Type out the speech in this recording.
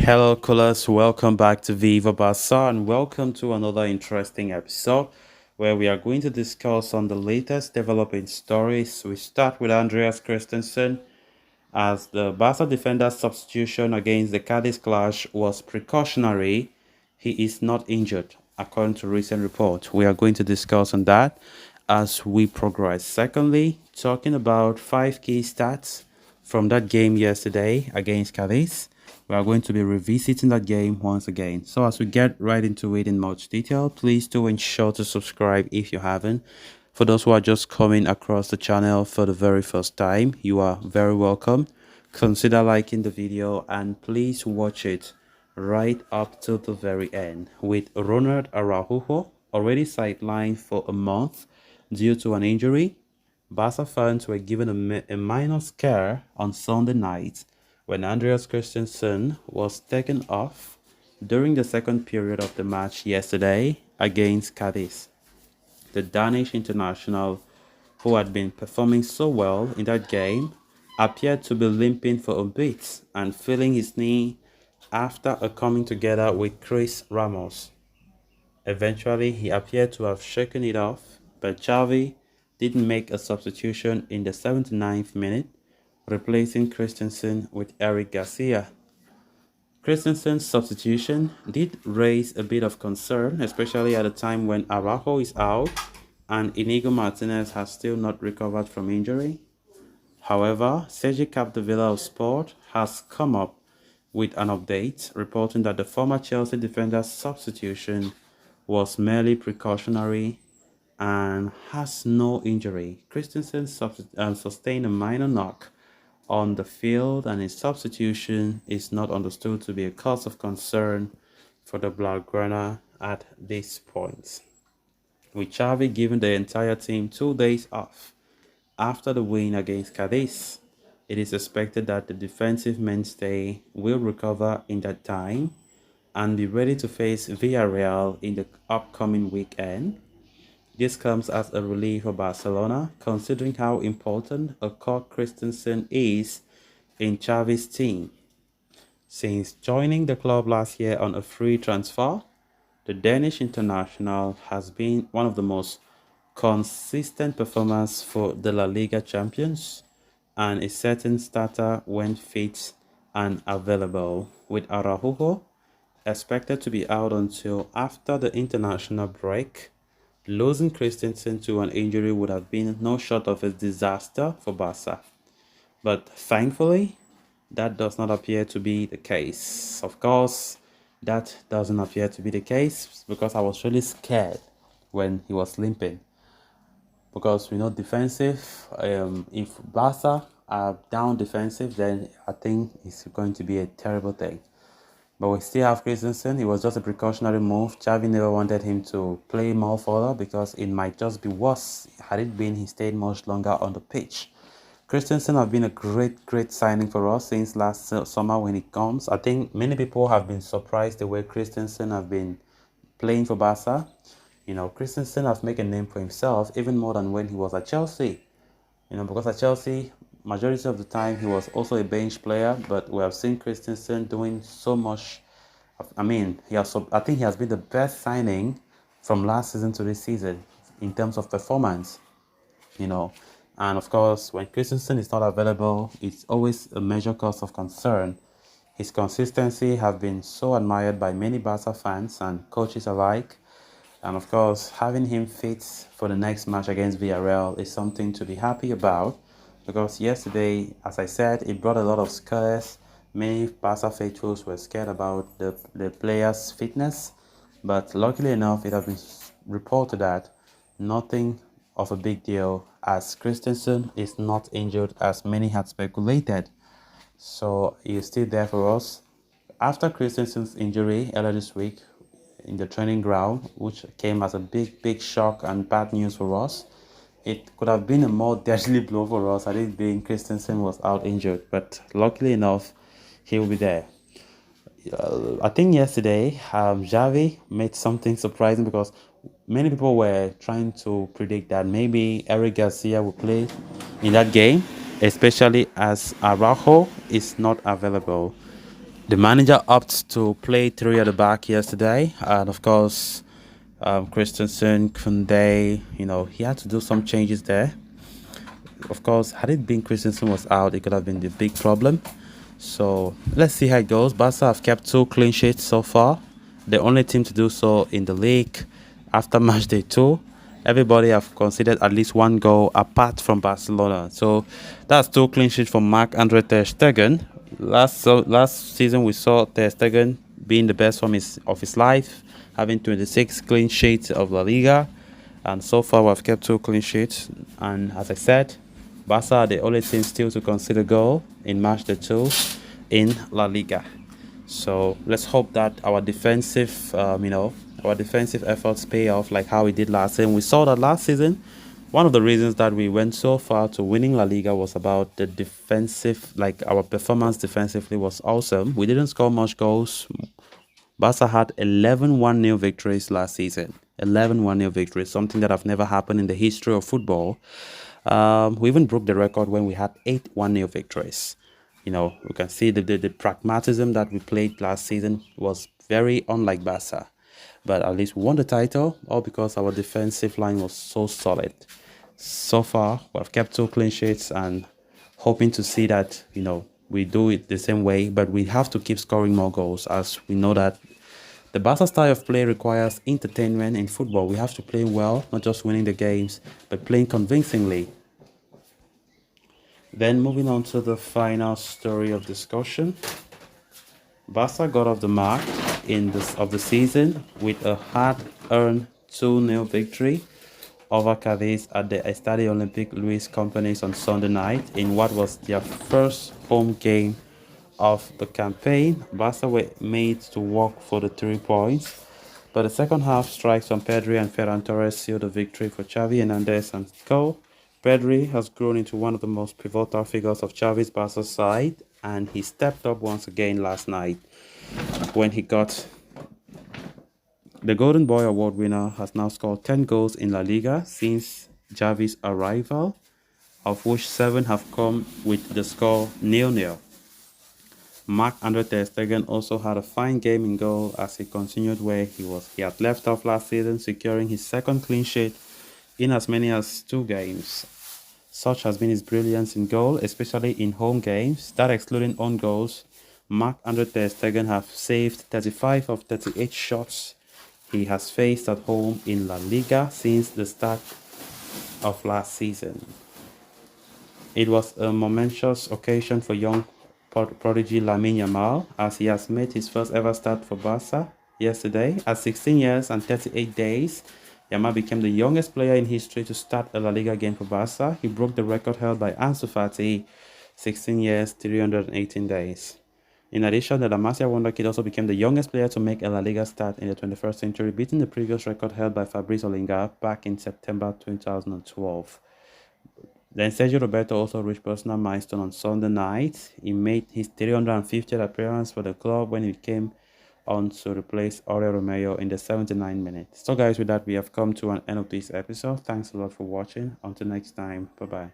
Hello, callers. Welcome back to Viva Barca and welcome to another interesting episode where we are going to discuss on the latest developing stories. We start with Andreas Christensen as the Barca defender's substitution against the Cadiz clash was precautionary. He is not injured, according to recent reports. We are going to discuss on that as we progress. Secondly, talking about five key stats from that game yesterday against Cadiz. We are going to be revisiting that game once again. So as we get right into it in much detail, please do ensure to subscribe if you haven't. For those who are just coming across the channel for the very first time, you are very welcome. Consider liking the video and please watch it right up to the very end. With Ronald Araujo already sidelined for a month due to an injury, Barca fans were given a minor scare on Sunday night when Andreas Christensen was taken off during the second period of the match yesterday against Cadiz. The Danish international, who had been performing so well in that game, appeared to be limping for a bit and feeling his knee after a coming together with Chris Ramos. Eventually, he appeared to have shaken it off, but Xavi didn't make a substitution in the 79th minute, replacing Christensen with Eric Garcia. Christensen's substitution did raise a bit of concern, especially at a time when Araujo is out and Inigo Martinez has still not recovered from injury. However, Sergi Capdevila of Sport has come up with an update reporting that the former Chelsea defender's substitution was merely precautionary and has no injury. Christensen sustained a minor knock on the field, and his substitution is not understood to be a cause of concern for the Blaugrana at this point. With Xavi giving the entire team 2 days off after the win against Cadiz, it is expected that the defensive mainstay will recover in that time and be ready to face Villarreal in the upcoming weekend. This comes as a relief for Barcelona, considering how important a core Christensen is in Xavi's team. Since joining the club last year on a free transfer, the Danish international has been one of the most consistent performers for the La Liga champions and a certain starter when fit and available, with Araujo expected to be out until after the international break. Losing Christensen to an injury would have been no short of a disaster for Barca. But thankfully, that does not appear to be the case. Of course, that doesn't appear to be the case because I was really scared when he was limping. Because we know defensive, if Barca are down defensive, then I think it's going to be a terrible thing. But we still have Christensen. It was just a precautionary move. Xavi never wanted him to play more further because it might just be worse had it been he stayed much longer on the pitch. Christensen have been a great signing for us since last summer when he comes. I think many people have been surprised the way Christensen have been playing for Barca. You know, Christensen has made a name for himself even more than when he was at Chelsea. You know, because at Chelsea, majority of the time he was also a bench player, but we have seen Christensen doing so much. I mean, I think he has been the best signing from last season to this season in terms of performance. You know, and of course, when Christensen is not available, it's always a major cause of concern. His consistency has been so admired by many Barca fans and coaches alike. And of course, having him fit for the next match against Villarreal is something to be happy about because yesterday, as I said, it brought a lot of scares. Many Barca faithfuls were scared about the player's fitness, but luckily enough, it has been reported that nothing of a big deal as Christensen is not injured as many had speculated. So he is still there for us. After Christensen's injury earlier this week in the training ground, which came as a big shock and bad news for us, it could have been a more deadly blow for us had it been Christensen was out injured. But luckily enough, he will be there. I think yesterday, Xavi made something surprising because many people were trying to predict that maybe Eric Garcia will play in that game, especially as Araujo is not available. The manager opted to play three at the back yesterday, and of course, Christensen, Kunde, he had to do some changes there. Of course, had it been Christensen was out, it could have been the big problem. So let's see how it goes. Barca have kept two clean sheets so far. The only team to do so in the league after match day two. Everybody have conceded at least one goal apart from Barcelona. So that's two clean sheets from Marc-Andre Ter Stegen. Last season we saw Ter Stegen being the best of his life, having 26 clean sheets of La Liga, and so far we've kept two clean sheets. And as I said, Barca are the only team still to concede a goal in match day two in La Liga. So let's hope that our defensive efforts pay off like how we did last season. We saw that last season. One of the reasons that we went so far to winning La Liga was about the defensive, like our performance defensively was awesome. We didn't score much goals. Barca had 11 1-0 victories last season. 11 1-0 victories, something that have never happened in the history of football. We even broke the record when we had 8 1-0 victories. We can see the pragmatism that we played last season was very unlike Barca. But at least we won the title, all because our defensive line was so solid. So far, we've kept two clean sheets and hoping to see that, we do it the same way, but we have to keep scoring more goals as we know that the Barca style of play requires entertainment in football. We have to play well, not just winning the games, but playing convincingly. Then moving on to the final story of discussion. Barca got off the mark of the season with a hard-earned 2-0 victory over Cadiz at the Estadio Olympic Luis Companys on Sunday night in what was their first home game of the campaign. Barca were made to work for the 3 points, but the second half strikes from Pedri and Ferran Torres sealed the victory for Xavi Hernandez and co. Pedri has grown into one of the most pivotal figures of Xavi's Barca side, and he stepped up once again last night when he got the Golden Boy Award winner. Has now scored 10 goals in La Liga since Xavi's arrival, of which 7 have come with the score 0-0. Marc-Andre Ter Stegen also had a fine game in goal as he continued where he had left off last season, securing his second clean sheet in as many as 2 games. Such has been his brilliance in goal, especially in home games. That excluding own goals, Marc-Andre Ter Stegen have saved 35 of 38 shots he has faced at home in La Liga since the start of last season. It was a momentous occasion for young prodigy Lamine Yamal as he has made his first ever start for Barca yesterday. At 16 years and 38 days, Yamal became the youngest player in history to start a La Liga game for Barca. He broke the record held by Ansu Fati, 16 years, 318 days. In addition, the La Masia wonderkid also became the youngest player to make a La Liga start in the 21st century, beating the previous record held by Fabrice Olinga back in September 2012. Then Sergio Roberto also reached personal milestone on Sunday night. He made his 350th appearance for the club when he came on to replace Aurelio Romeo in the 79th minute. So guys, with that, we have come to an end of this episode. Thanks a lot for watching. Until next time, bye-bye.